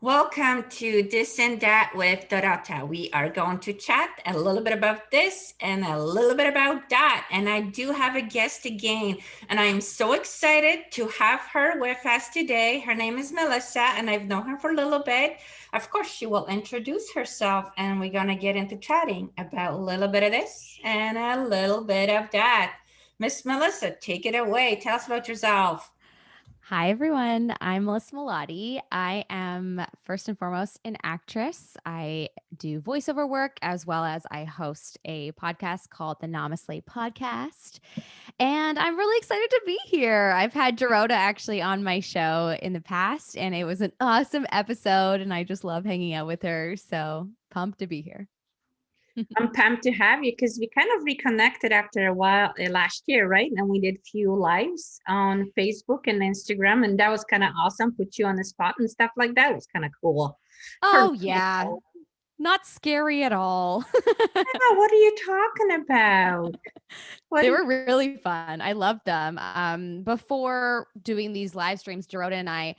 Welcome to This and That with Dorota. We are going to chat a little bit about this and a little bit about that. And I do have a guest again, and I'm so excited to have her with us today. Her name is Melissa, and I've known her for a little bit. Of course, she will introduce herself, and we're going to get into chatting about a little bit of this and a little bit of that. Miss Melissa, take it away. Tell us about yourself. Hi, everyone. I'm Melissa Melati. I am first and foremost an actress. I do voiceover work as well as I host a podcast called the Namaste Podcast. And I'm really excited to be here. I've had Dorota actually on my show in the past, and it was an awesome episode. And I just love hanging out with her. So pumped to be here. I'm pumped to have you because we kind of reconnected after a while last year, right? And we did few lives on Facebook and Instagram, and that was kind of awesome. Put you on the spot and stuff like that. It was kind of cool. For Oh, me, yeah. Not scary at all. what are you talking about? What? They were really fun. I loved them. Before doing these live streams, Dorota and I,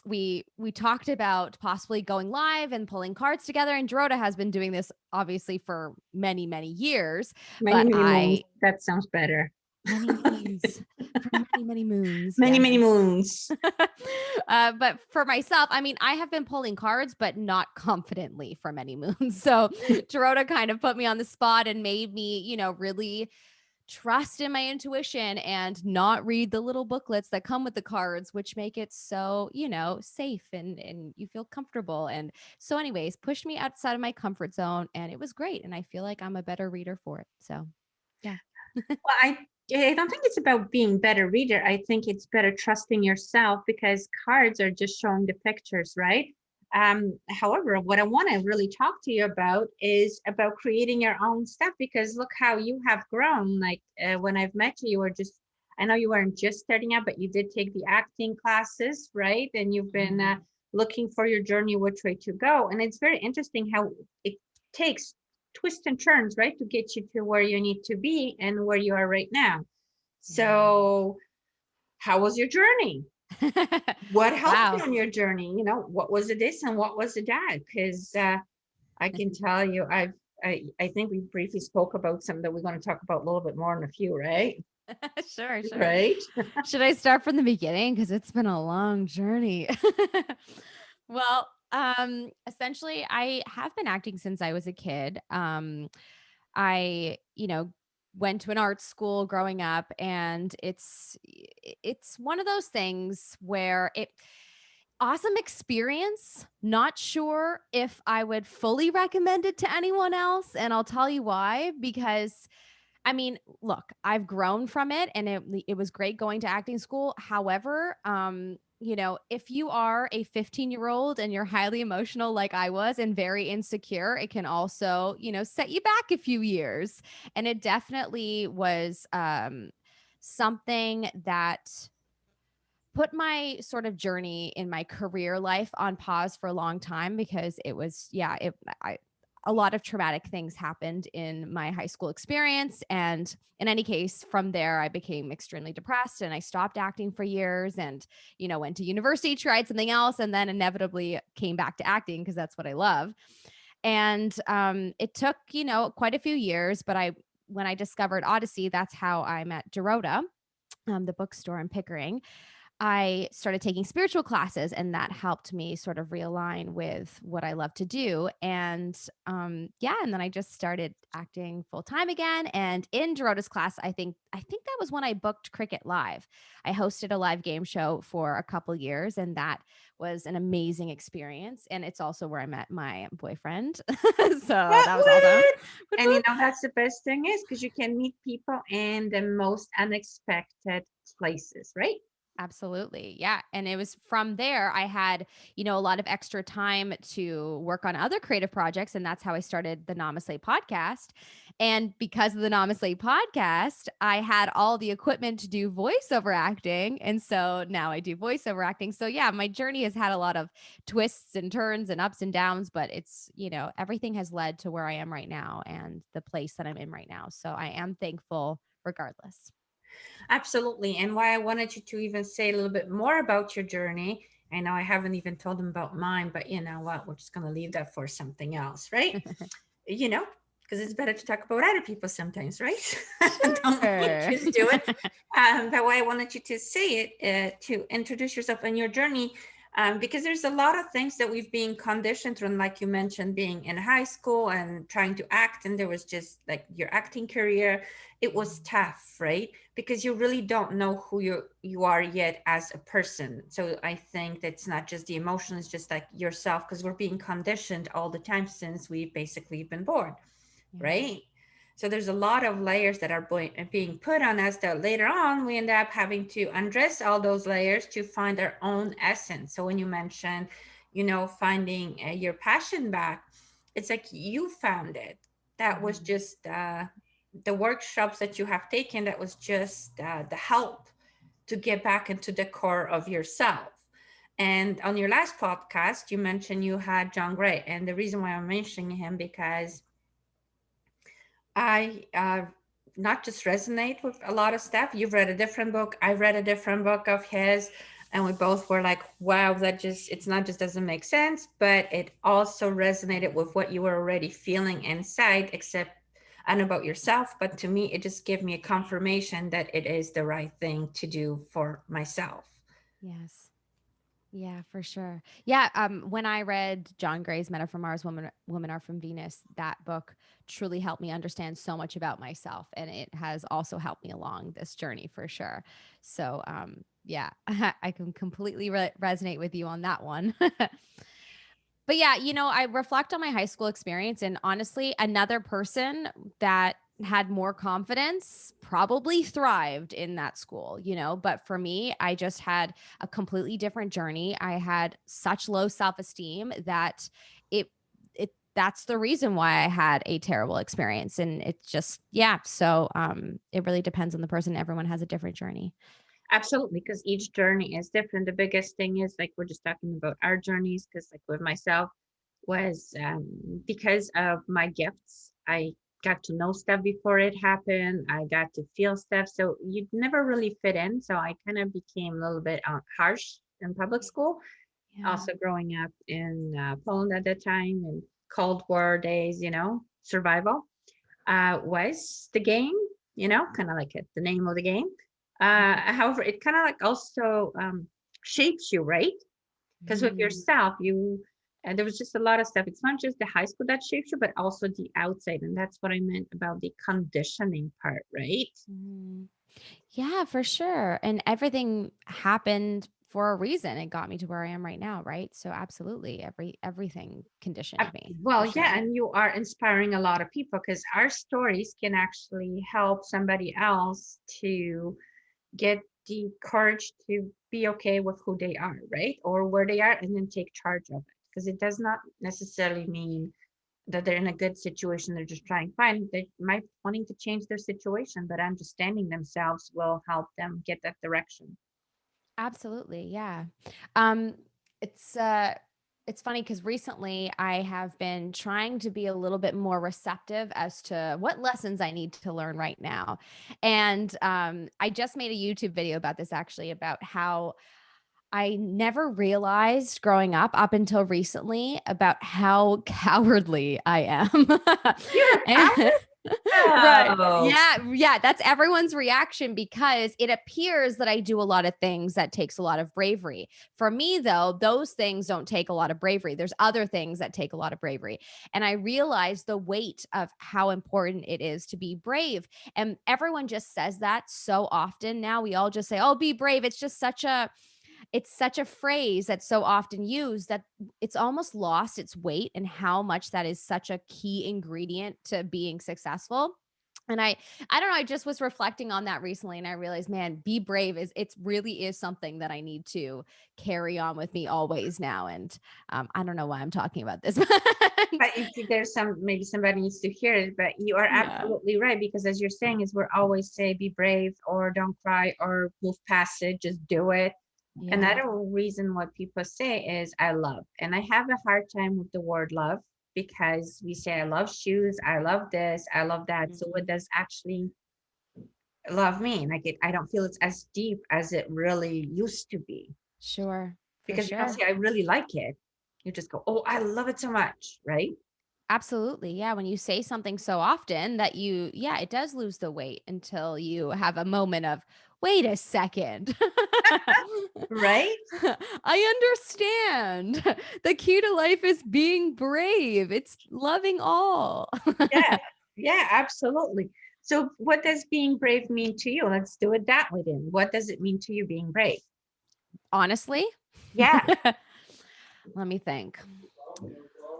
we talked about possibly going live and pulling cards together. And Dorota has been doing this obviously for many, many years. Many, But many moons. That sounds better. many moons for many, many moons. Many, yes. many moons. But for myself, I mean, I have been pulling cards, but not confidently for many moons. So Dorota kind of put me on the spot and made me, really trust in my intuition and not read the little booklets that come with the cards, which make it so, safe and you feel comfortable. And so anyways, pushed me outside of my comfort zone and it was great. And I feel like I'm a better reader for it. So yeah. Well, I don't think it's about being better reader. I think it's better trusting yourself because cards are just showing the pictures, right? However, what I want to really talk to you about is about creating your own stuff because look how you have grown. Like when I've met you, you were just, I know you weren't just starting out, but you did take the acting classes, right? And you've been looking for your journey, which way to go. And it's very interesting how it takes twists and turns, right, to get you to where you need to be and where you are right now. So, how was your journey? What helped you Wow. on your journey? What was it this and what was it that? Because I can tell you, I think we briefly spoke about something that we're going to talk about a little bit more in a few, right? Sure, sure. Right. Should I start from the beginning? Because it's been a long journey. Well, essentially, I have been acting since I was a kid. I, went to an art school growing up, and it's one of those things where it awesome experience. Not sure if I would fully recommend it to anyone else, and I'll tell you why. Because I mean, look, I've grown from it and it was great going to acting school. However, if you are a 15-year-old and you're highly emotional like I was and very insecure, it can also, set you back a few years. And it definitely was something that put my sort of journey in my career life on pause for a long time because it was a lot of traumatic things happened in my high school experience. And in any case, from there, I became extremely depressed and I stopped acting for years and, went to university, tried something else, and then inevitably came back to acting because that's what I love. And it took, quite a few years, but when I discovered Odyssey, that's how I met Dorota, the bookstore in Pickering. I started taking spiritual classes, and that helped me sort of realign with what I love to do. And and then I just started acting full time again. And in Dorota's class, I think that was when I booked Cricket Live. I hosted a live game show for a couple years, and that was an amazing experience. And it's also where I met my boyfriend, so What? that was awesome. What? Woot And woot. that's the best thing is because you can meet people in the most unexpected places, right? Absolutely. Yeah. And it was from there I had, a lot of extra time to work on other creative projects. And that's how I started the Namaste podcast. And because of the Namaste podcast, I had all the equipment to do voiceover acting. And so now I do voiceover acting. So yeah, my journey has had a lot of twists and turns and ups and downs, but it's, everything has led to where I am right now and the place that I'm in right now. So I am thankful regardless. Absolutely. And why I wanted you to even say a little bit more about your journey I know I haven't even told them about mine, but you know what? We're just going to leave that for something else, right? You know, because it's better to talk about other people sometimes, right? Don't we Sure. just do it? But why I wanted you to say it, to introduce yourself and your journey, because there's a lot of things that we've been conditioned through, and like you mentioned, being in high school and trying to act, and there was just like your acting career, it was tough, right? Because you really don't know who you are yet as a person. So I think that's not just the emotion, it's just like yourself, because we're being conditioned all the time since we've basically been born, Yeah. right? So there's a lot of layers that are being put on us that later on we end up having to undress all those layers to find our own essence. So when you mentioned, you know, finding your passion back, it's like you found it. That was Mhm. just the workshops that you have taken. That was just the help to get back into the core of yourself. And on your last podcast, you mentioned you had John Gray, and the reason why I'm mentioning him because I not just resonate with a lot of stuff. You've read a different book. I've read a different book of his. And we both were like, wow, that just, it's not just doesn't make sense, but it also resonated with what you were already feeling inside, except I don't know about yourself, but to me, it just gave me a confirmation that it is the right thing to do for myself. Yes. Yeah, for sure. Yeah, when I read John Gray's Men Are From Mars, Women Are From Venus, that book truly helped me understand so much about myself, and it has also helped me along this journey for sure. So, yeah, I can completely resonate with you on that one. But yeah, I reflect on my high school experience, and honestly, another person that had more confidence probably thrived in that school, but for me, I just had a completely different journey. I had such low self-esteem that it that's the reason why I had a terrible experience, and it's just, yeah, so it really depends on the person. Everyone has a different journey. Absolutely, because each journey is different. The biggest thing is like we're just talking about our journeys, because like with myself was because of my gifts, I got to know stuff before it happened. I got to feel stuff. So you never really fit in. So I kind of became a little bit harsh in public school. Yeah. Also growing up in Poland at that time and Cold War days, survival was the game, kind of like the name of the game. However, it kind of like also shapes you, right? Because with Mm. yourself, there was just a lot of stuff. It's not just the high school that shapes you, but also the outside. And that's what I meant about the conditioning part, right? Mm. Yeah, for sure. And everything happened for a reason. It got me to where I am right now, right? So absolutely, everything conditioned me for Well, yeah, sure. and you are inspiring a lot of people because our stories can actually help somebody else to get the courage to be okay with who they are, right? Or where they are, and then take charge of it. Because it does not necessarily mean that they're in a good situation. They're just trying fine. They might wanting to change their situation, but understanding themselves will help them get that direction. Absolutely, yeah. Um, it's funny because recently I have been trying to be a little bit more receptive as to what lessons I need to learn right now. And I just made a YouTube video about this, actually, about how I never realized growing up until recently about how cowardly I am. You're a And right. cow. Yeah, yeah, that's everyone's reaction because it appears that I do a lot of things that takes a lot of bravery. For me though, those things don't take a lot of bravery. There's other things that take a lot of bravery. And I realized the weight of how important it is to be brave. And everyone just says that so often now. We all just say, "Oh, be brave." It's such a phrase that's so often used that it's almost lost its weight and how much that is such a key ingredient to being successful. And I don't know, I just was reflecting on that recently and I realized, man, be brave is it's really is something that I need to carry on with me always now. And I don't know why I'm talking about this. But there's maybe somebody needs to hear it, but you are Yeah. absolutely right, because as you're saying is we're always say be brave or don't cry or move past it, just do it. Yeah. Another reason what people say is I love, and I have a hard time with the word love because we say I love shoes, I love this, I love that. So what Mhm. does actually love mean? Like I don't feel it's as deep as it really used to be. Sure. because you don't sure. say, I really like it. You just go, oh, I love it so much, right? Absolutely. Yeah. When you say something so often that yeah, it does lose the weight until you have a moment of, wait a second. Right? I understand. The key to life is being brave, it's loving all. Yeah, yeah, absolutely. So what does being brave mean to you? Let's do it that way then. What does it mean to you being brave? Honestly, Yeah. let me think.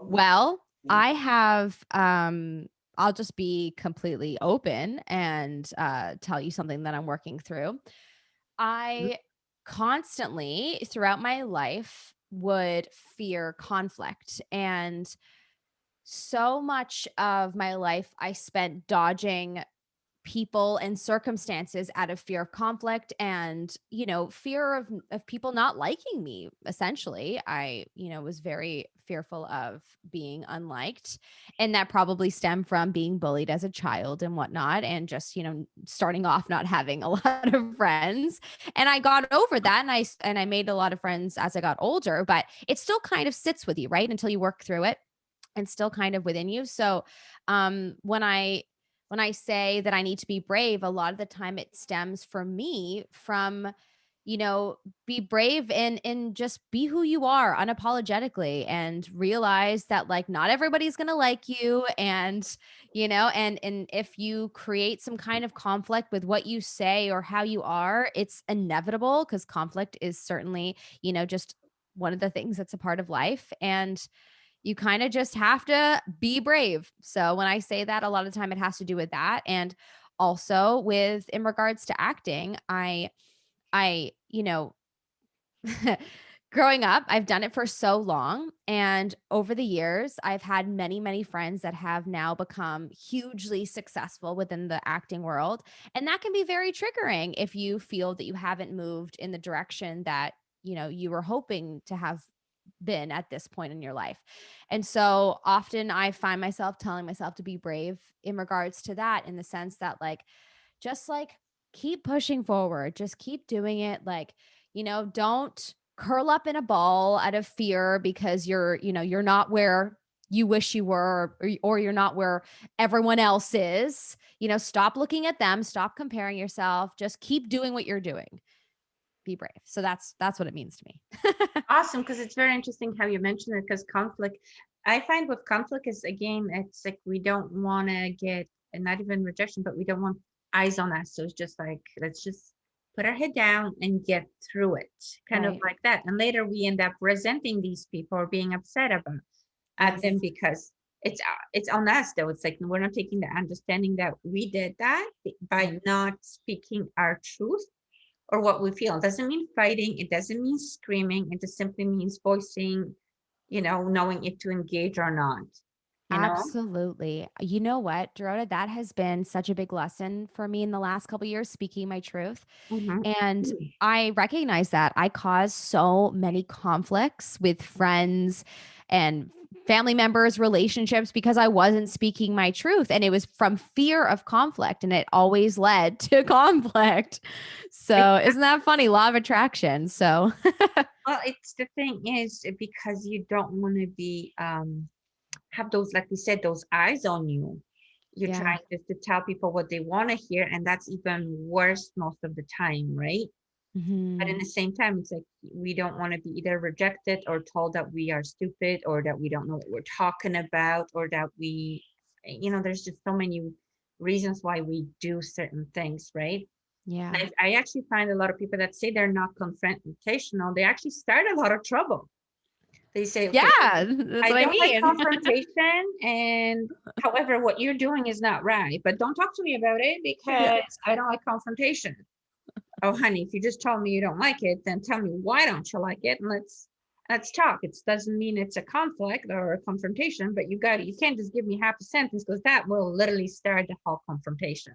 Well, I have I'll just be completely open and tell you something that I'm working through. I constantly throughout my life would fear conflict, and so much of my life I spent dodging people and circumstances out of fear of conflict and fear of people not liking me. Essentially, I was very fearful of being unliked, and that probably stemmed from being bullied as a child and whatnot, and just starting off not having a lot of friends. And I got over that, and I made a lot of friends as I got older, but it still kind of sits with you, right, until you work through it, and still kind of within you. So when I say that I need to be brave, a lot of the time it stems for me from, you know, be brave and just be who you are unapologetically, and realize that like not everybody's going to like you, and and if you create some kind of conflict with what you say or how you are, it's inevitable, because conflict is certainly, just one of the things that's a part of life, and you kind of just have to be brave. So when I say that, a lot of the time it has to do with that. And also with in regards to acting, I growing up, I've done it for so long. And over the years, I've had many, many friends that have now become hugely successful within the acting world. And that can be very triggering if you feel that you haven't moved in the direction that, you were hoping to have been at this point in your life. And so often I find myself telling myself to be brave in regards to that, in the sense that like, just like keep pushing forward, just keep doing it. Like, don't curl up in a ball out of fear because you're not where you wish you were, or you're not where everyone else is. Stop looking at them, stop comparing yourself, just keep doing what you're doing. Be brave. So that's what it means to me. Awesome, because it's very interesting how you mentioned it, because conflict, I find with conflict is, again, it's like we don't want to get, and not even rejection, but we don't want eyes on us. So it's just like, let's just put our head down and get through it, kind of Right. like that. And later we end up resenting these people or being upset about at Yes. them because it's on us though. It's like we're not taking the understanding that we did that by not speaking our truth or what we feel. It doesn't mean fighting. It doesn't mean screaming. It just simply means voicing, knowing if to engage or not, you know? Absolutely. You know what, Dorota, that has been such a big lesson for me in the last couple of years, speaking my truth. Mhm. And I recognize that I caused so many conflicts with friends and family members, relationships, because I wasn't speaking my truth. And it was from fear of conflict, and it always led to conflict. So isn't that funny? Law of attraction. So Well, it's the thing is because you don't want to be have those, like we said, those eyes on you. You're yeah. trying just to tell people what they want to hear, and that's even worse most of the time, right? But in Mhm. the same time, it's like we don't want to be either rejected or told that we are stupid or that we don't know what we're talking about or that there's just so many reasons why we do certain things, right? Yeah. I actually find a lot of people that say they're not confrontational, they actually start a lot of trouble. They say, Yeah. okay, That's I what I don't like mean. confrontation, and however, what you're doing is not right, but don't talk to me about it Yeah. because I don't like confrontation. Oh, honey, if you just told me you don't like it, then tell me why don't you like it, and let's talk. It doesn't mean it's a conflict or a confrontation, but you can't just give me half a sentence because that will literally start the whole confrontation.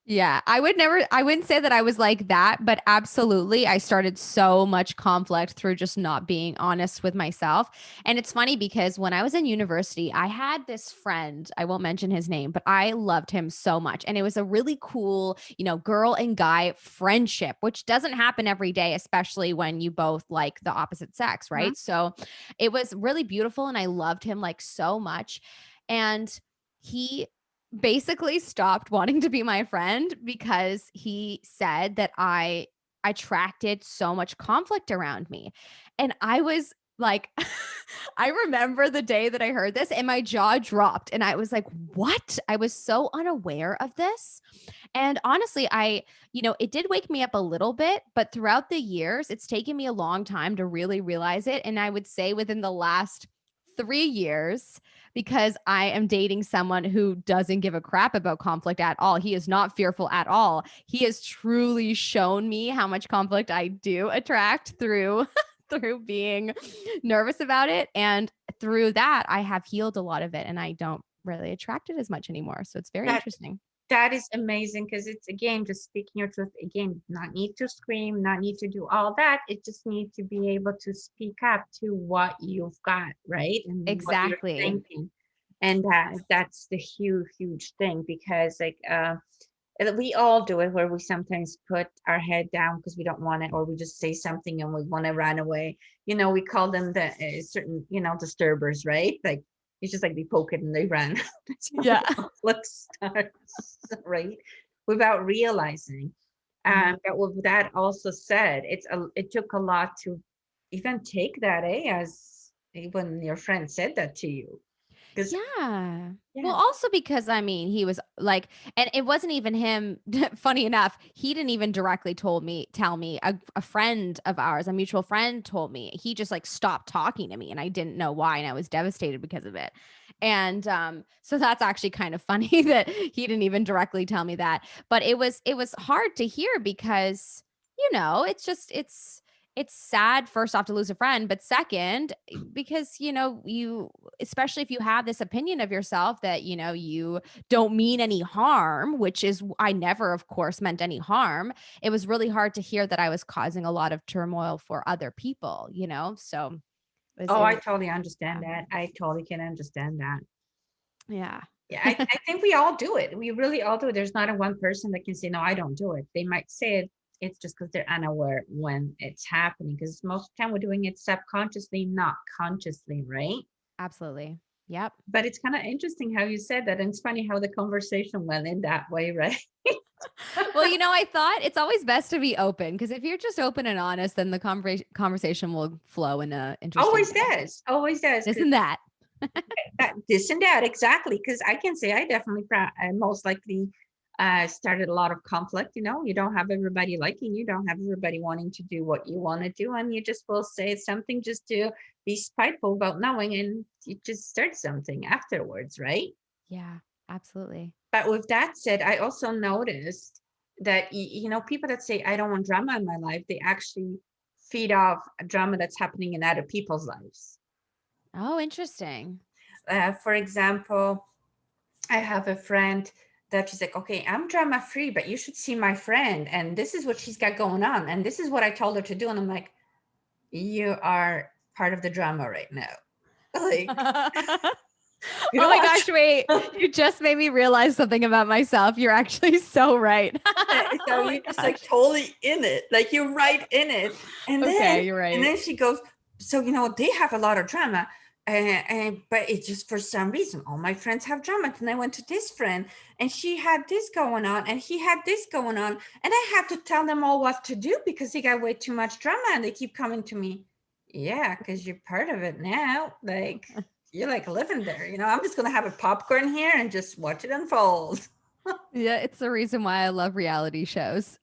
Yeah, I wouldn't say that I was like that, but absolutely, I started so much conflict through just not being honest with myself. And it's funny because when I was in university, I had this friend, I won't mention his name, but I loved him so much. And it was a really cool, girl and guy friendship, which doesn't happen every day, especially when you both like the opposite sex, Mhm. right? So it was really beautiful and I loved him like so much. And he basically stopped wanting to be my friend because he said that I attracted so much conflict around me. And I was like, I remember the day that I heard this and my jaw dropped. And I was like, what? I was so unaware of this. And honestly, it did wake me up a little bit, but throughout the years, it's taken me a long time to really realize it. And I would say within the last 3 years, because I am dating someone who doesn't give a crap about conflict at all. He is not fearful at all. He has truly shown me how much conflict I do attract through through being nervous about it, and through that I have healed a lot of it and I don't really attract it as much anymore. So it's very That interesting. that is amazing because it's again just speaking your truth. Again, not need to scream, not need to do all that. It just need to be able to speak up to what you've got, right? And what you're Exactly. thinking. And that's the huge thing because and we all do it where we sometimes put our head down because we don't want it, or we just say something and we want to run away. We call them the certain, disturbers, right? Like it's just like they poke it and they run. That's how the Yeah. conflict starts, right? Without realizing. Mhm. But with that also said, it took a lot to even take that, as when your friend said that to you. Because Yeah. Well, yeah. also because I mean, he was like, and it wasn't even him. Funny enough, he didn't even directly tell me. A friend of ours, a mutual friend, told me. He just like stopped talking to me, and I didn't know why, and I was devastated because of it. And so that's actually kind of funny that he didn't even directly tell me that. But it was hard to hear because it's just it's sad first off to lose a friend, but second, because you especially if you have this opinion of yourself that you don't mean any harm, which is I never of course meant any harm. It was really hard to hear that I was causing a lot of turmoil for other people. So Oh, it I was totally yeah. understand that. I totally can understand that. Yeah. Yeah, I think we all do it. We really all do it. There's not a one person that can say, no, I don't do it. They might say it's just because they're unaware when it's happening. Because most of the time we're doing it subconsciously, not consciously, right? Absolutely. Yep. But it's kind of interesting how you said that. And it's funny how the conversation went in that way, right? Well, I thought it's always best to be open because if you're just open and honest, then the conversation will flow in a interesting Always way. does. Always does. Isn't that? That this and that exactly, because I can say I definitely most likely started a lot of conflict. You don't have everybody liking you, don't have everybody wanting to do what you want to do, and you just will say something just to be spiteful about knowing, and you just start something afterwards, right? Yeah, absolutely. But with that said, I also noticed that people that say I don't want drama in my life, they actually feed off drama that's happening in other people's lives. Oh, interesting. For example, I have a friend that she's like, okay, I'm drama free, but you should see my friend. And this is what she's got going on. And this is what I told her to do. And I'm like, you are part of the drama right now. Like, you Oh don't my gosh, wait. want You just made me realize something about myself. You're actually so right. so Oh my you're just like gosh. totally in it. Like you're right in it. And then Okay, you're and right. then she goes, so they have a lot of drama. And but it's just for some reason all my friends have drama. And I went to this friend and she had this going on and he had this going on. And I have to tell them all what to do because they got way too much drama and they keep coming to me. Yeah, because you're part of it now. Like you're like living there. I'm just gonna have a popcorn here and just watch it unfold. Yeah, it's the reason why I love reality shows.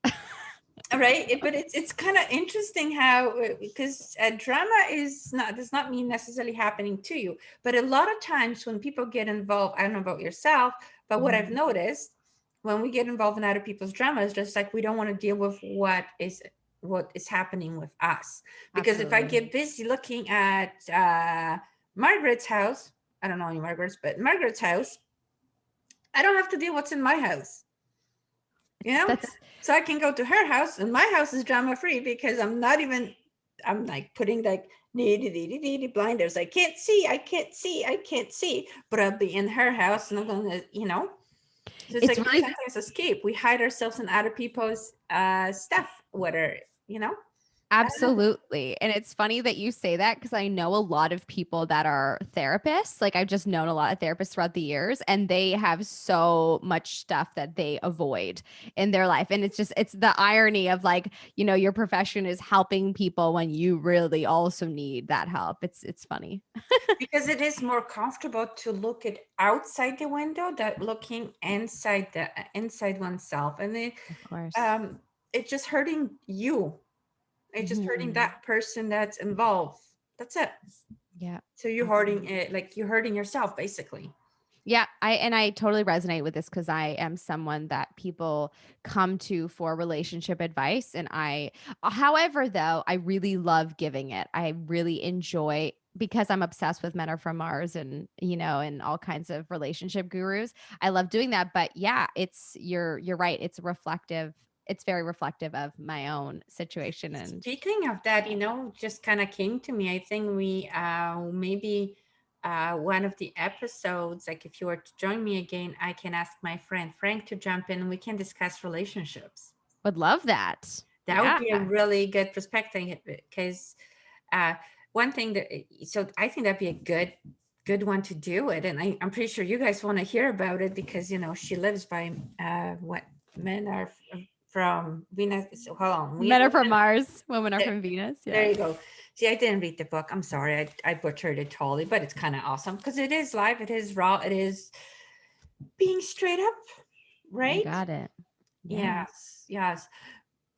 Right. But it's kind of interesting how because drama is not does not mean necessarily happening to you, but a lot of times when people get involved, I don't know about yourself, but what I've Mhm. noticed when we get involved in other people's drama is just like we don't want to deal with what is happening with us, because if I Absolutely. get busy looking at Margaret's house, I don't know any Margaret's, but Margaret's house, I don't have to deal what's in my house. you know, That's so I can go to her house, and my house is drama free because I'm not even, I'm like putting like blinders. I can't see, I can't see, I can't see, but I'll be in her house and I'm going to, you know, so it's it's like we really sometimes escape. We hide ourselves in other people's stuff, whether, you know, I don't know. absolutely. And it's funny that you say that because I know a lot of people that are therapists. Like I've just known a lot of therapists throughout the years, and they have so much stuff that they avoid in their life. And it's just, it's the irony of like, your profession is helping people when you really also need that help. It's funny. Because it is more comfortable to look at outside the window than looking inside the inside oneself, and Of course. um, it's just hurting you. It's just hurting Mhm. that person that's involved. That's it. Yeah. So you're hurting it, like you're hurting yourself, basically. Yeah, I totally resonate with this because I am someone that people come to for relationship advice. And however, though, I really love giving it. I really enjoy because I'm obsessed with Men Are From Mars and and all kinds of relationship gurus. I love doing that. But yeah, you're right. It's reflective. It's very reflective of my own situation. And Speaking of that, just kind of came to me. I think we maybe one of the episodes, like if you were to join me again, I can ask my friend Frank to jump in and we can discuss relationships. would love that. That would Yeah. be a really good perspective because uh, one thing that, so I think that'd be a good one to do it. And I'm pretty sure you guys want to hear about it because, she lives by what men are from Venus. So hold on. Men are from Mars, women are from Venus. There Yeah. you go. See, I didn't read the book. I'm sorry. I butchered it totally, but it's kind of awesome because it is live. It is raw. It is being straight up, You right? got it. Yeah. Yes. Yes.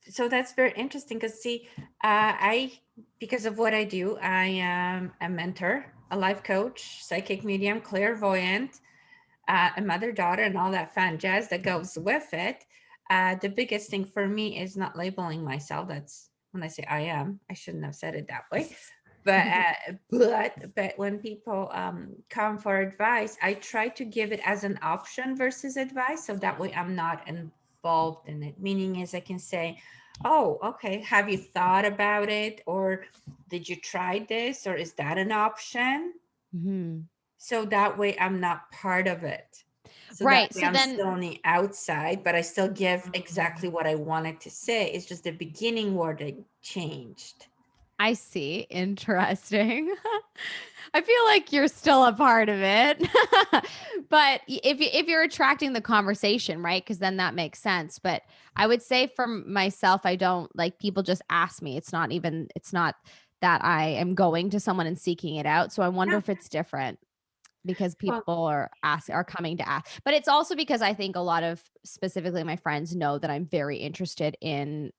So that's very interesting because see, I, because of what I do, I am a mentor, a life coach, psychic medium, clairvoyant, a mother, daughter, and all that fun jazz that goes with it. The biggest thing for me is not labeling myself. That's when I say I am. I shouldn't have said it that way. But but when people come for advice, I try to give it as an option versus advice, so that way I'm not involved in it. Meaning is I can say, "Oh, okay. Have you thought about it, or did you try this, or is that an option?" Mhm. So that way I'm not part of it. So that Right. way So I'm then still on the outside, but I still give exactly what I wanted to say. It's just the beginning word that changed. I see. Interesting. I feel like you're still a part of it. But if you're attracting the conversation, right? Because then that makes sense. But I would say for myself, I don't like people just ask me. It's not that I am going to someone and seeking it out. So I wonder Yeah. if it's different because Well, people are coming to ask. But it's also because I think a lot of specifically my friends know that I'm very interested in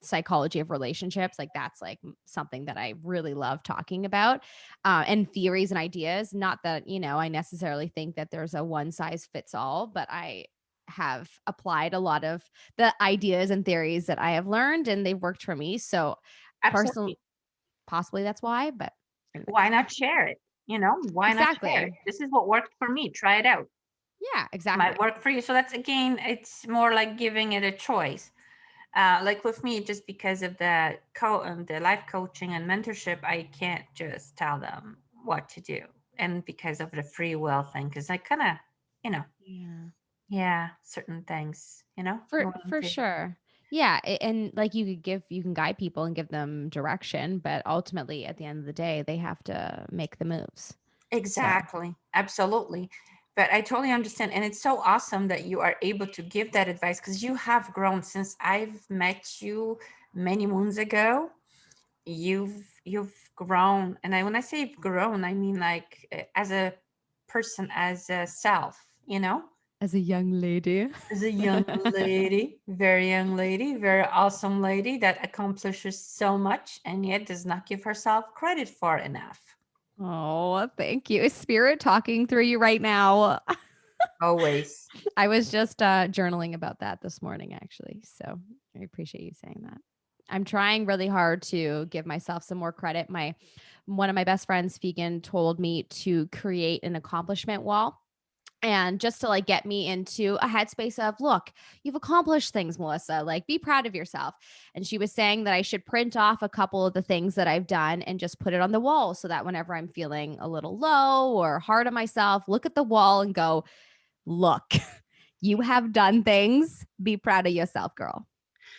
psychology of relationships. Like that's like something that I really love talking about, and theories and ideas. Not that I necessarily think that there's a one size fits all, but I have applied a lot of the ideas and theories that I have learned, and they've worked for me. So personally, absolutely. possibly that's why. But anyway, Why not share it? Why not share it? exactly. This is what worked for me. Try it out. Yeah, Might exactly. work for you. So that's again, it's more like giving it a choice. Like with me, just because of the life coaching and mentorship, I can't just tell them what to do, and because of the free will thing, because I kind of, you know, Yeah. yeah, certain things, For willing for to. sure. Yeah, and like you can guide people and give them direction, but ultimately at the end of the day, they have to make the moves. So, Exactly, absolutely. But I totally understand, and it's so awesome that you are able to give that advice because you have grown since I've met you many moons ago. You've grown, and when I say you've grown, I mean like as a person, as a self, as a young lady. as a young lady, very young lady, very awesome lady that accomplishes so much and yet does not give herself credit for enough. Oh, thank you. Is spirit talking through you right now? Always. I was just journaling about that this morning, actually. So I appreciate you saying that. I'm trying really hard to give myself some more credit. One of my best friends, Vegan, told me to create an accomplishment wall. And just to like get me into a headspace of, look, you've accomplished things, Melissa, like be proud of yourself. And she was saying that I should print off a couple of the things that I've done and just put it on the wall so that whenever I'm feeling a little low or hard on myself, look at the wall and go, look, you have done things. Be proud of yourself, girl.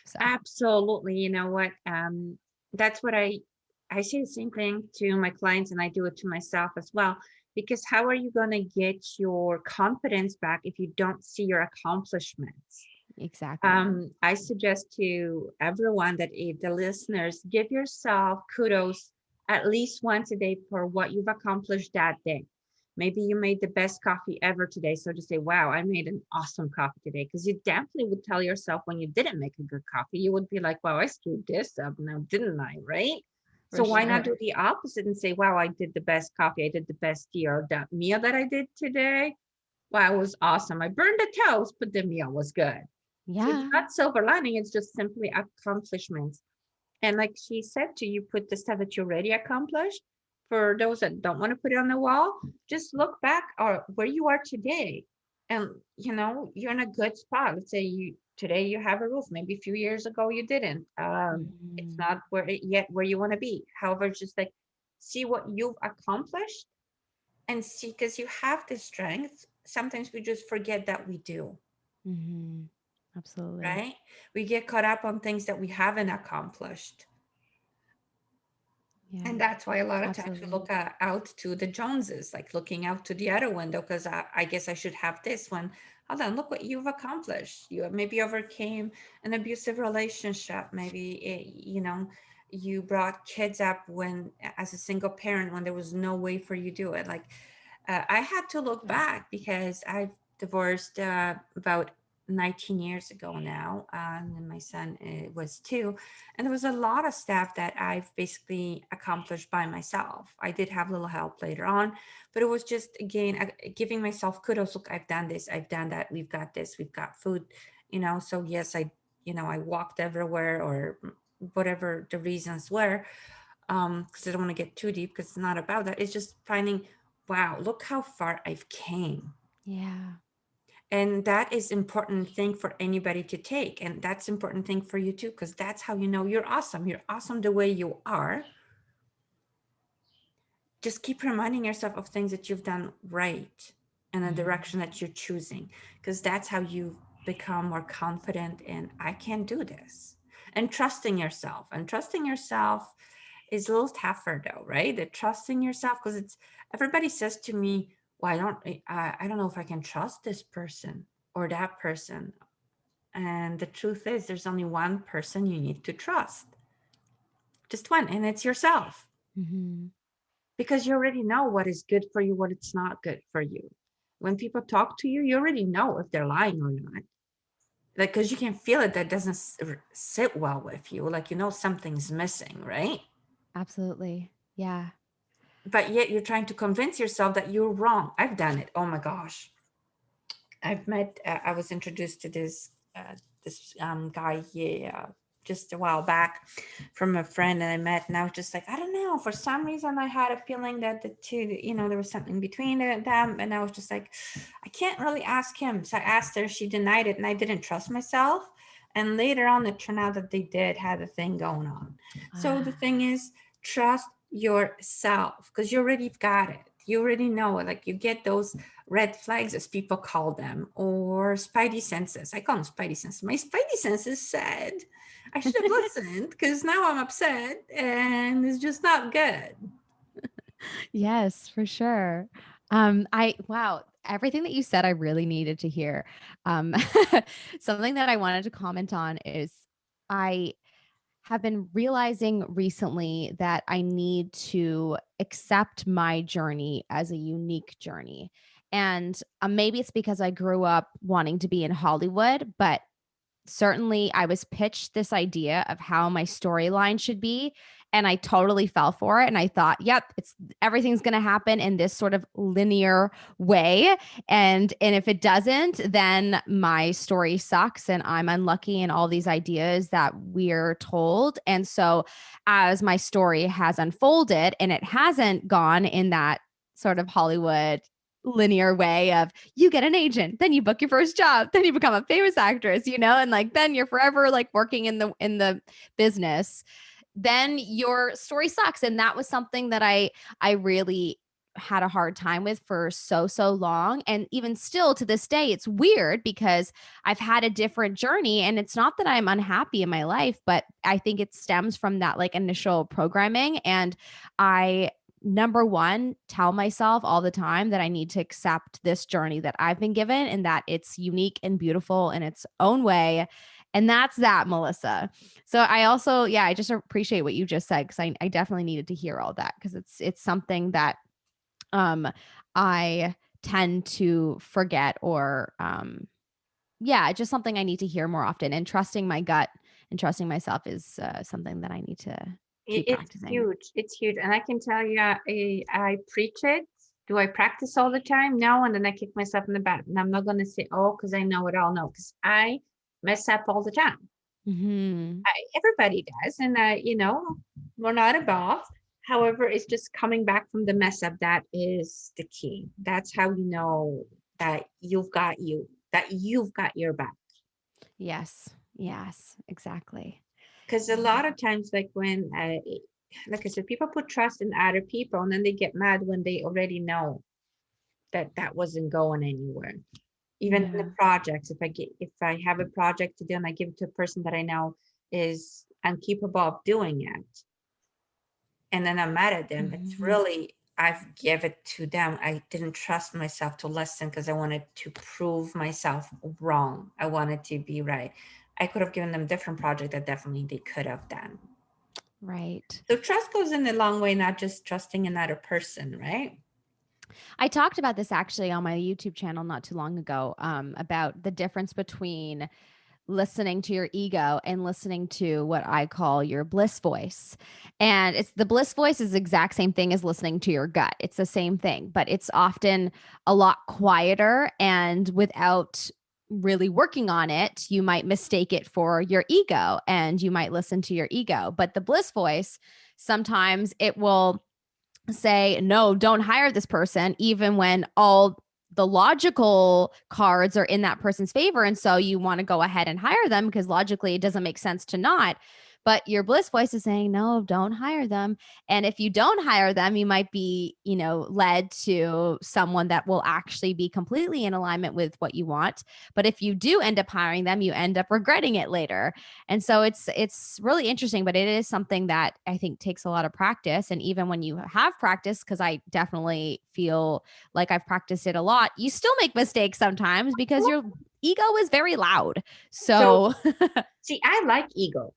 So Absolutely. You know what? That's what I say the same thing to my clients, and I do it to myself as well. Because how are you going to get your confidence back if you don't see your accomplishments? exactly. I suggest to everyone that if the listeners, give yourself kudos at least once a day for what you've accomplished that day. Maybe you made the best coffee ever today. So just say, wow, I made an awesome coffee today. Because you definitely would tell yourself when you didn't make a good coffee, you would be like, wow, I screwed this up now, didn't I? Right? For So why not sure. do the opposite and say, wow, I did the best coffee. I did the best tea, or that meal that I did today. Wow, it was awesome. I burned the toast, but the meal was good. So it's Yeah. not silver lining, it's just simply accomplishments. And like she said to you, put the stuff that you already accomplished. For those that don't want to put it on the wall, just look back or where you are today. And you're in a good spot. Let's say you today you have a roof. Maybe a few years ago you didn't. It's Mhm. not yet where you want to be. However, just like see what you've accomplished. And see, because you have the strength, sometimes we just forget that we do, Mhm. Absolutely. right? We get caught up on things that we haven't accomplished. Yeah. And that's why a lot of times we Absolutely. look out to the Joneses, like looking out to the other window, because I guess I should have this one. Hold on, look what you've accomplished. You maybe overcame an abusive relationship. Maybe you brought kids up when, as a single parent, when there was no way for you to do it. Like I had to look back because I've divorced about 19 years ago now, and then my son was 2, and there was a lot of stuff that I've basically accomplished by myself. I did have a little help later on, but it was just again giving myself kudos. Look, I've done this, I've done that. We've got this, we've got food, So yes, I walked everywhere, or whatever the reasons were, because I don't want to get too deep, because it's not about that. It's just finding, wow, look how far I've came. Yeah. And that is important thing for anybody to take, and that's important thing for you too, because that's how you know you're awesome. You're awesome the way you are. Just keep reminding yourself of things that you've done right and the Mhm. direction that you're choosing, because that's how you become more confident in, I can do this. And trusting yourself is a little tougher though, right? The trusting yourself, because it's, everybody says to me, well, I don't know if I can trust this person or that person. And the truth is, there's only one person you need to trust, just one, and it's yourself, Mhm. because you already know what is good for you, what it's not good for you. When people talk to you, you already know if they're lying or not. Like, because you can feel it, that doesn't sit well with you. Like, something's missing, right? Absolutely. Yeah. But yet you're trying to convince yourself that you're wrong. I've done it. Oh my gosh. I was introduced to this guy, yeah, just a while back, from a friend that I met, and I was just like, I don't know, for some reason I had a feeling that the two, there was something between them, and I was just like, I can't really ask him. So I asked her, she denied it, and I didn't trust myself. And later on, it turned out that they did have a thing going on. So the Ah, thing is, trust yourself, because you already got it. You already know it. Like, you get those red flags, as people call them, or spidey senses. I call them spidey senses. My spidey senses said I should have listened, because now I'm upset and it's just not good. yes, for sure. Wow, everything that you said, I really needed to hear. Um, something that I wanted to comment on is I have been realizing recently that I need to accept my journey as a unique journey. And maybe it's because I grew up wanting to be in Hollywood, but certainly I was pitched this idea of how my storyline should be, and I totally fell for it, and I thought, yep, it's everything's going to happen in this sort of linear way, and if it doesn't, then my story sucks and I'm unlucky and all these ideas that we're told. And so as my story has unfolded and it hasn't gone in that sort of Hollywood linear way of you get an agent, then you book your first job, then you become a famous actress, and like then you're forever like working in the business. Then your story sucks. And that was something that I really had a hard time with for so long. And even still to this day, it's weird because I've had a different journey, and it's not that I'm unhappy in my life, but I think it stems from that like initial programming. And I, number one, tell myself all the time that I need to accept this journey that I've been given and that it's unique and beautiful in its own way. And that's that, Melissa. So I also, yeah, I just appreciate what you just said, because I definitely needed to hear all that, because it's something that I tend to forget, or yeah, just something I need to hear more often. And trusting my gut and trusting myself is something that I need to keep It's practicing. huge. It's huge. And I can tell you, I preach it. Do I practice all the time? No. And then I kick myself in the butt. And I'm not going to say, oh, because I know it all. No, because I mess up all the time. Mm-hmm. Everybody does. And, we're not above. However, it's just coming back from the mess up. That is the key. That's how you know that you've got your back. Yes. Yes, exactly. Because a lot of times, like when, like I said, people put trust in other people, and then they get mad when they already know that wasn't going anywhere. Even in Yeah. the projects, if I have a project to do and I give it to a person that I know is incapable of doing it, and then I'm mad at them, it's Mm-hmm. really, I've give it to them. I didn't trust myself to listen because I wanted to prove myself wrong. I wanted to be right. I could have given them a different project that definitely they could have done. Right. So trust goes in a long way, not just trusting another person, right? I talked about this actually on my YouTube channel not too long ago, about the difference between listening to your ego and listening to what I call your bliss voice. And it's the bliss voice is the exact same thing as listening to your gut. It's the same thing, but it's often a lot quieter, and without really working on it, you might mistake it for your ego and you might listen to your ego. But the bliss voice, sometimes it will say, no, don't hire this person, even when all the logical cards are in that person's favor. And so you want to go ahead and hire them because logically it doesn't make sense to not. But your bliss voice is saying, no, don't hire them. And if you don't hire them, you might be, led to someone that will actually be completely in alignment with what you want. But if you do end up hiring them, you end up regretting it later. And so it's really interesting, but it is something that I think takes a lot of practice. And even when you have practice, because I definitely feel like I've practiced it a lot, you still make mistakes sometimes because your ego is very loud. So So see, I like ego.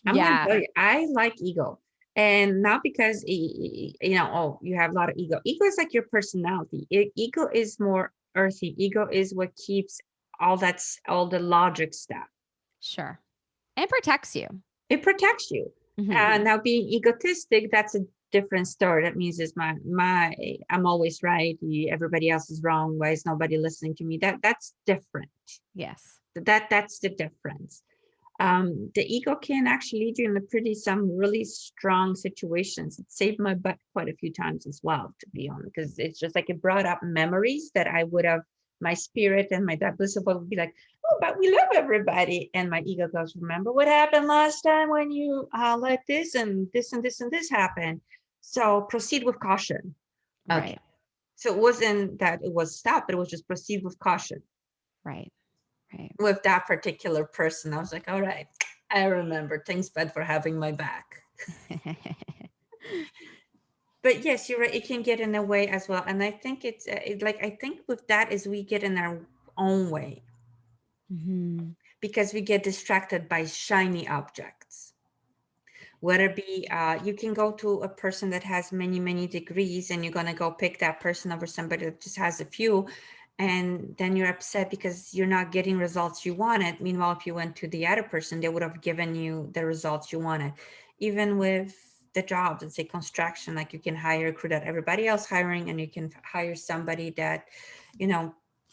I'm going to yeah, tell you, I like ego. And not because, oh, you have a lot of ego. Ego is like your personality. Ego is more earthy. Ego is what keeps all the logic stuff. sure. And protects you. It protects you. Mhm. Now being egotistic, that's a different story. That means it's I'm always right. Everybody else is wrong. Why is nobody listening to me? That's different. Yes. That's the difference. The ego can actually lead you in some really strong situations. It saved my butt quite a few times as well, to be honest, because it's just like it brought up memories that I would have, my spirit and my that blissful would be like, oh, but we love everybody. And my ego goes, remember what happened last time when you let this and this and this and this happen? So proceed with caution. Okay. Right. So it wasn't that it was stopped, but it was just proceed with caution. Right. Right. With that particular person, I was like, all right, I remember. Thanks, bud, for having my back. But yes, you're right. It can get in a way as well. And I think I think with that is we get in our own way Mhm. because we get distracted by shiny objects. Whether it be, you can go to a person that has many, many degrees and you're going to go pick that person over somebody that just has a few. And then you're upset because you're not getting results you wanted. Meanwhile, if you went to the other person, they would have given you the results you wanted. Even with the jobs, let's say construction, like you can hire a crew that everybody else hiring, and you can hire somebody that,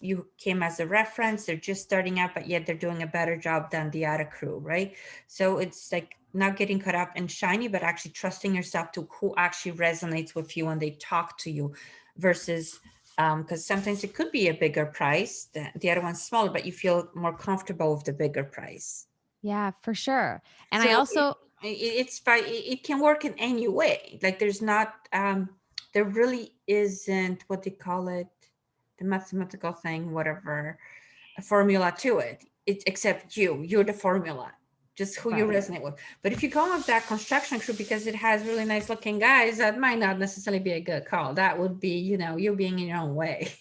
you came as a reference, they're just starting out, but yet they're doing a better job than the other crew, right? So it's like not getting caught up in shiny, but actually trusting yourself to who actually resonates with you when they talk to you versus Because sometimes it could be a bigger price, the other one's smaller, but you feel more comfortable with the bigger price. Yeah, for sure. And I So also, it can work in any way. Like there's not there really isn't what they call it, the mathematical thing, whatever, a formula to it. It except you're the formula, just who you right. resonate with. But if you go with that construction crew because it has really nice looking guys, that might not necessarily be a good call. That would be, you being in your own way.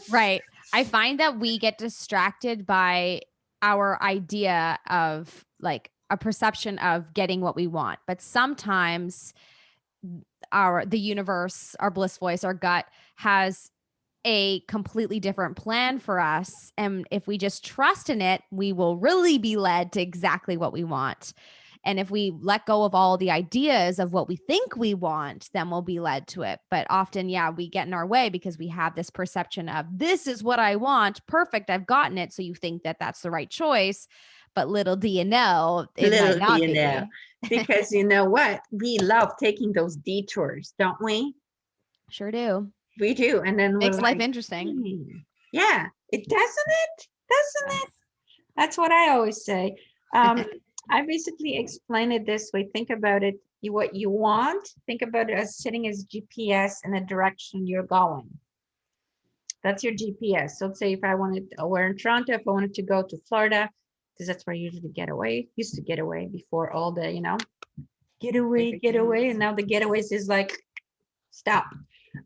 Right. I find that we get distracted by our idea of like a perception of getting what we want. But sometimes the universe, our bliss voice, our gut has a completely different plan for us. And if we just trust in it, we will really be led to exactly what we want. And if we let go of all the ideas of what we think we want, then we'll be led to it. But often, yeah, we get in our way because we have this perception of this is what I want. Perfect. I've gotten it. So you think that that's the right choice. But little do you know, it might Little do not you know, be. because you know what? We love taking those detours, don't we? Sure do. We do. And then we're Makes life like, interesting. yeah, it doesn't it? Doesn't Yes. it? That's what I always say. Um, I basically explain it this way. Think about it, what you want. Think about it as sitting as GPS in the direction you're going. That's your GPS. So let's say if I wanted, we're in Toronto, if I wanted to go to Florida, because that's where I usually get away, used to get away before all the, get away. And now the getaways is like, stop.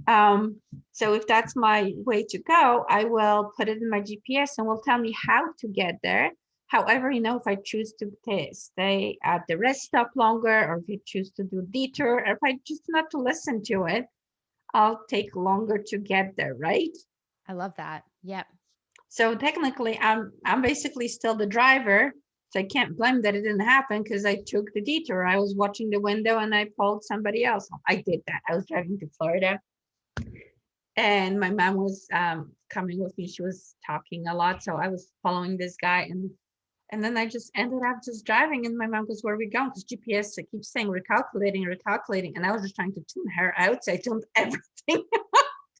So if that's my way to go, I will put it in my GPS and will tell me how to get there. However, if I choose to stay at the rest stop longer, or if you choose to do detour, or if I choose not to listen to it, I'll take longer to get there, right? I love that. Yep. So technically, I'm basically still the driver. So I can't blame that it didn't happen because I took the detour. I was watching the window and I pulled somebody else. I did that. I was driving to Florida, and my mom was coming with me. She was talking a lot, so I was following this guy, and then I just ended up just driving. And my mom goes, "Where are we going?" Because GPS keeps saying recalculating, and I was just trying to tune her out. So I tuned everything out,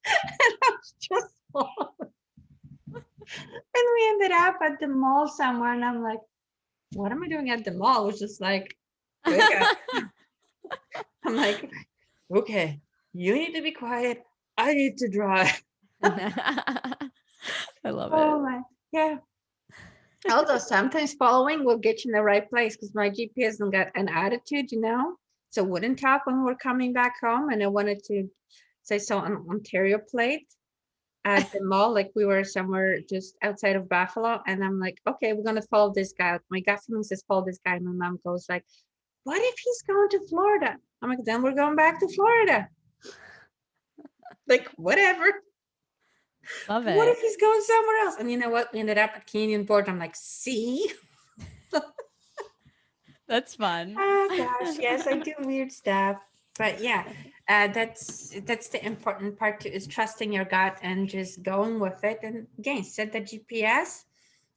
and I was just following. And we ended up at the mall somewhere, and I'm like, "What am I doing at the mall?" It was just like, okay. I'm like, okay, you need to be quiet. I need to drive. I love Oh it. my, yeah. Although sometimes following will get you in the right place because my GPS has got an attitude, So wouldn't talk when we're coming back home, and I wanted to say so on Ontario plate at the mall, like we were somewhere just outside of Buffalo, and I'm like, okay, we're gonna follow this guy. My gut feeling says follow this guy. My mom goes like, what if he's going to Florida? I'm like, then we're going back to Florida. Like, whatever. Love What it. if he's going somewhere else? And you know what? We ended up at Canyon Port. I'm like, see? That's fun. Oh gosh, yes, I do weird stuff. But yeah, that's the important part too, is trusting your gut and just going with it. And again, set the GPS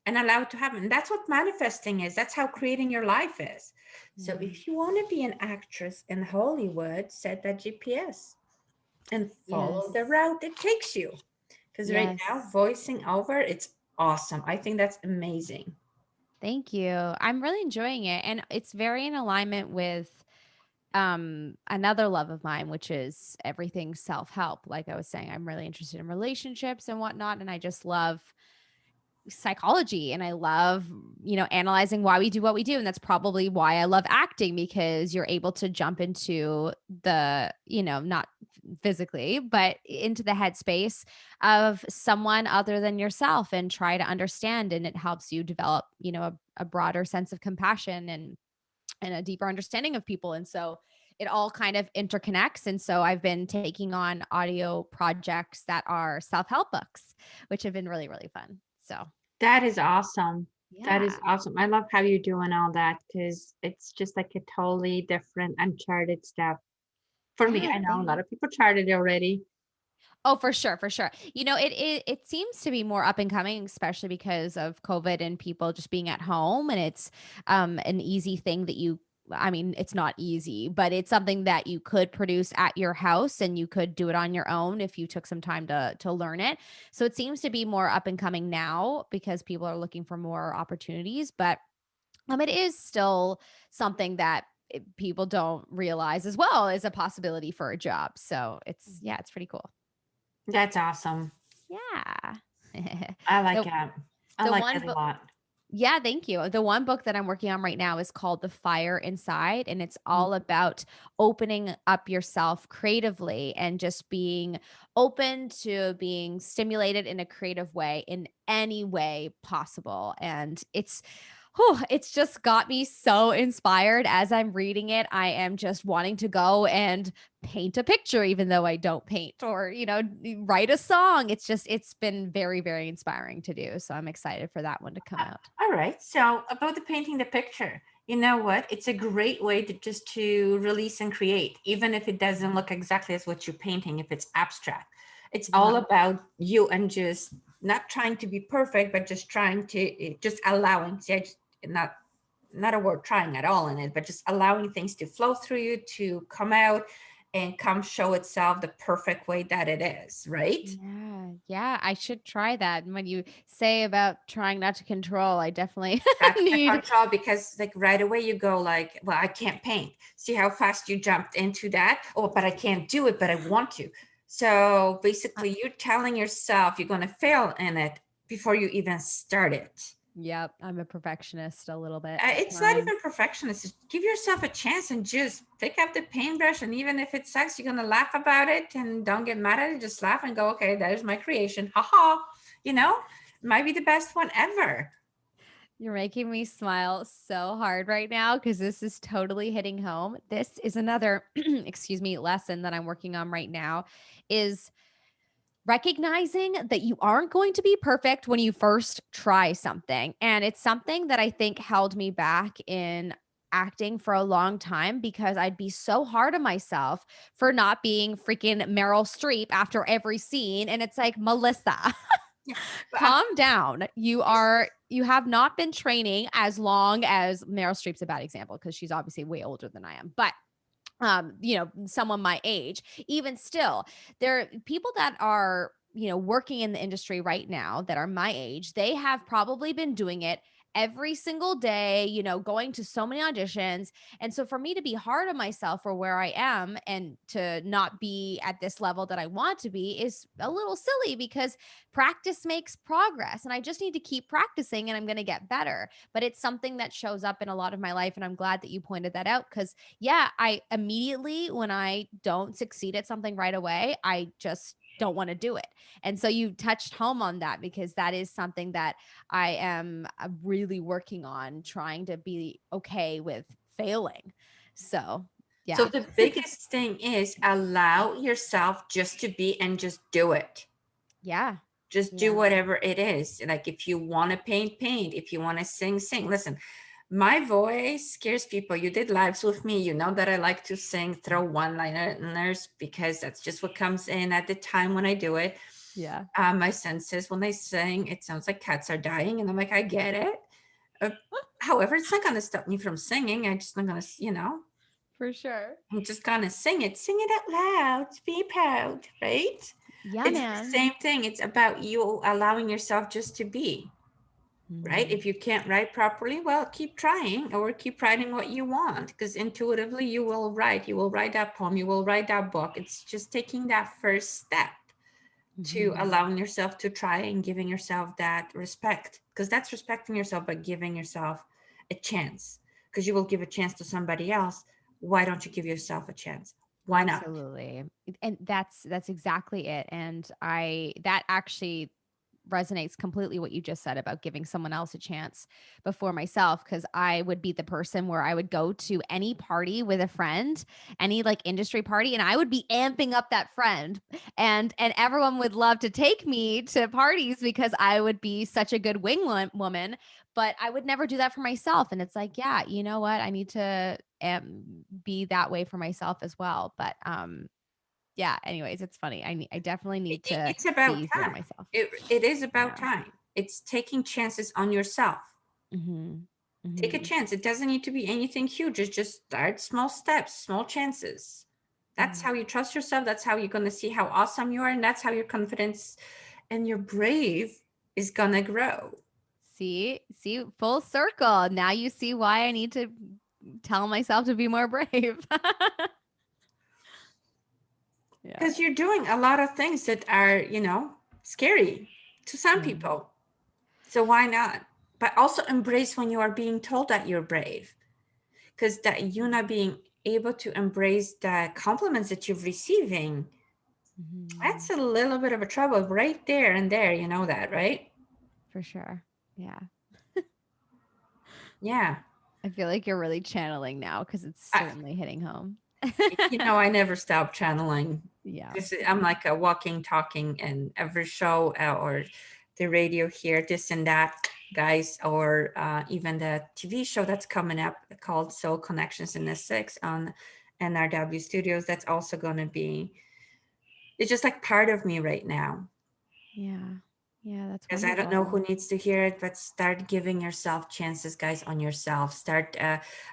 and allow it to happen. And that's what manifesting is. That's how creating your life is. So Yeah. if you want to be an actress in Hollywood, set that GPS and follow the Yes. route it takes you. Because right Yes. now, voicing over, it's awesome. I think that's amazing. Thank you. I'm really enjoying it. And it's very in alignment with another love of mine, which is everything self-help. Like I was saying, I'm really interested in relationships and whatnot. And I just love psychology, and I love, analyzing why we do what we do. And that's probably why I love acting, because you're able to jump into the, not physically, but into the headspace of someone other than yourself and try to understand. And it helps you develop, a broader sense of compassion and a deeper understanding of people. And so it all kind of interconnects. And so I've been taking on audio projects that are self-help books, which have been really, really fun. So That is awesome. That is yeah. awesome. I love how you're doing all that because it's just like a totally different, uncharted stuff. For me, Yeah. I know a lot of people charted already. Oh, for sure, for sure. It seems to be more up and coming, especially because of COVID and people just being at home, and it's an easy thing that you I mean, it's not easy, but it's something that you could produce at your house and you could do it on your own if you took some time to learn it. So it seems to be more up and coming now because people are looking for more opportunities, but it is still something that people don't realize as well as a possibility for a job. So it's yeah, it's pretty cool. That's awesome. Yeah. I like the it. I the like one it a book lot. Yeah, thank you. The one book that I'm working on right now is called The Fire Inside, and it's Mm. all about opening up yourself creatively and just being open to being stimulated in a creative way in any way possible. And it's just got me so inspired as I'm reading it. I am just wanting to go and paint a picture, even though I don't paint, or, write a song. It's been very, very inspiring to do. So I'm excited for that one to come out. All right. So about the painting the picture, you know what? It's a great way to just to release and create, even if it doesn't look exactly as what you're painting, if it's abstract. It's Yeah. all about you and just not trying to be perfect, but just trying to just allowing, see, not a word trying at all in it, but just allowing things to flow through you to come out and come show itself the perfect way that it is, right? Yeah, yeah, I should try that. And when you say about trying not to control, I definitely That's the need. control, because like right away you go like, well, I can't paint. See how fast you jumped into that? Oh, but I can't do it, but I want to. So basically you're telling yourself you're going to fail in it before you even start it. Yep, I'm a perfectionist a little bit at It's not times. even perfectionist. Just give yourself a chance and just pick up the paintbrush. And even if it sucks, you're going to laugh about it and don't get mad at it. Just laugh and go, okay, that is my creation. Ha ha. You know, it might be the best one ever. You're making me smile so hard right now because this is totally hitting home. This is another, excuse me, lesson that I'm working on right now is recognizing that you aren't going to be perfect when you first try something. And it's something that I think held me back in acting for a long time because I'd be so hard on myself for not being freaking Meryl Streep after every scene. And it's like, Melissa, Yeah. But calm down. You have not been training as long as Meryl Streep's a bad example because she's obviously way older than I am. But someone my age, even still, there are people that are, working in the industry right now that are my age. They have probably been doing it every single day, going to so many auditions. And so for me to be hard on myself for where I am and to not be at this level that I want to be is a little silly because practice makes progress. And I just need to keep practicing and I'm going to get better. But it's something that shows up in a lot of my life. And I'm glad that you pointed that out because yeah, I immediately, when I don't succeed at something right away, I just don't want to do it. And so you touched home on that because that is something that I am really working on trying to be okay with failing. So, so yeah. the biggest thing is allow yourself just to be and just do it. Yeah. Just do Yeah. whatever it is. Like if you want to paint, paint. If you want to sing, sing. Listen, my voice scares people. You did lives with me. You know that I like to sing, throw one-liners because that's just what comes in at the time when I do it. Yeah. My son says when I sing, it sounds like cats are dying. And I'm like, I get it. Uh, However, it's not going to stop me from singing. I just not going to, For sure. I'm just going to sing it out loud, be proud, right? Yeah, It's the man. same thing. It's about you allowing yourself just to be, right? Mhm. If you can't write properly, well, keep trying or keep writing what you want because intuitively you will write. You will write that poem, you will write that book. It's just taking that first step to Mhm. allowing yourself to try and giving yourself that respect because that's respecting yourself by giving yourself a chance because you will give a chance to somebody else. Why don't you give yourself a chance? Why not? Absolutely. And that's exactly it. And that actually resonates completely what you just said about giving someone else a chance before myself because I would be the person where I would go to any party with a friend, any like industry party, and I would be amping up that friend, and everyone would love to take me to parties because I would be such a good woman, but I would never do that for myself. And it's like, yeah, you know what? I need to be that way for myself as well. But yeah, anyways, it's funny. I definitely need to It's about be easier on time. myself. It is about Yeah. time. It's taking chances on yourself. Mhm. Take a chance. It doesn't need to be anything huge. It's just start small steps, small chances. That's how you trust yourself. That's how you're going to see how awesome you are. And that's how your confidence and your brave is going to grow. See, full circle. Now you see why I need to tell myself to be more brave. Because you're doing a lot of things that are, scary to some people. So why not? But also embrace when you are being told that you're brave. Because that you're not being able to embrace the compliments that you're receiving, that's a little bit of a trouble right there and there. You know that, right? For sure. Yeah. Yeah. I feel like you're really channeling now because it's certainly hitting home. I never stop channeling. Yeah. I'm like a walking, talking, and every show or the radio here, this and that, guys, or even the TV show that's coming up called Soul Connections in the Six on NRW Studios. That's also going to be, it's just like part of me right now. Yeah. Yeah, that's Because wonderful. I don't know who needs to hear it, but start giving yourself chances, guys, on yourself. Start,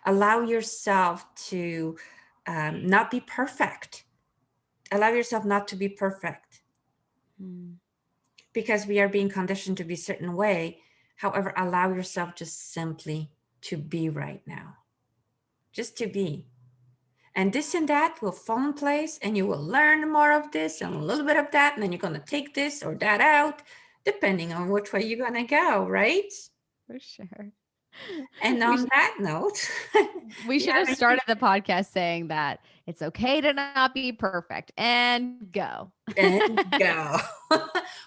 allow yourself to not be perfect. Allow yourself not to be perfect because we are being conditioned to be a certain way. However, allow yourself just simply to be right now, just to be. And this and that will fall in place, and you will learn more of this and a little bit of that. And then you're going to take this or that out, depending on which way you're going to go, right? For sure. And on that note, we should have started the podcast saying that it's okay to not be perfect and go. And go.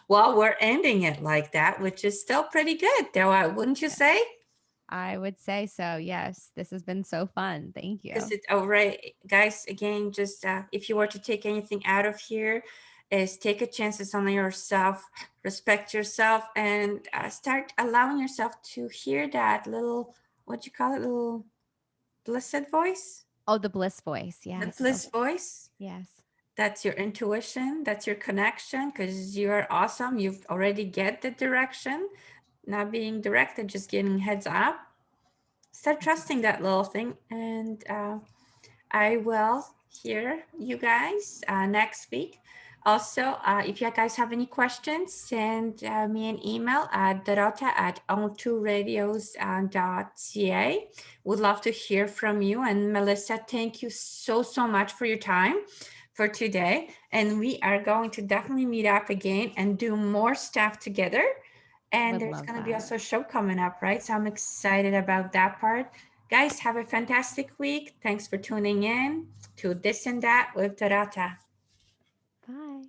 Well, we're ending it like that, which is still pretty good, though, wouldn't you say? I would say so. Yes. This has been so fun. Thank you. Because it's all right, guys. Again, just if you were to take anything out of here, is take a chances on yourself, respect yourself, and start allowing yourself to hear that little, what do you call it, little blessed voice? Oh, the bliss voice. The Yes. bliss voice. Yes. That's your intuition. That's your connection because you are awesome. You've already get the direction, not being directed, just getting heads up. Start trusting that little thing. And I will hear you guys next week. Also, if you guys have any questions, send me an email at dorota@on2radios.ca. Would love to hear from you. And Melissa, thank you so, so much for your time for today. And we are going to definitely meet up again and do more stuff together. And there's going to be also a show coming up, right? So I'm excited about that part. Guys, have a fantastic week. Thanks for tuning in to This and That with Dorota. Bye.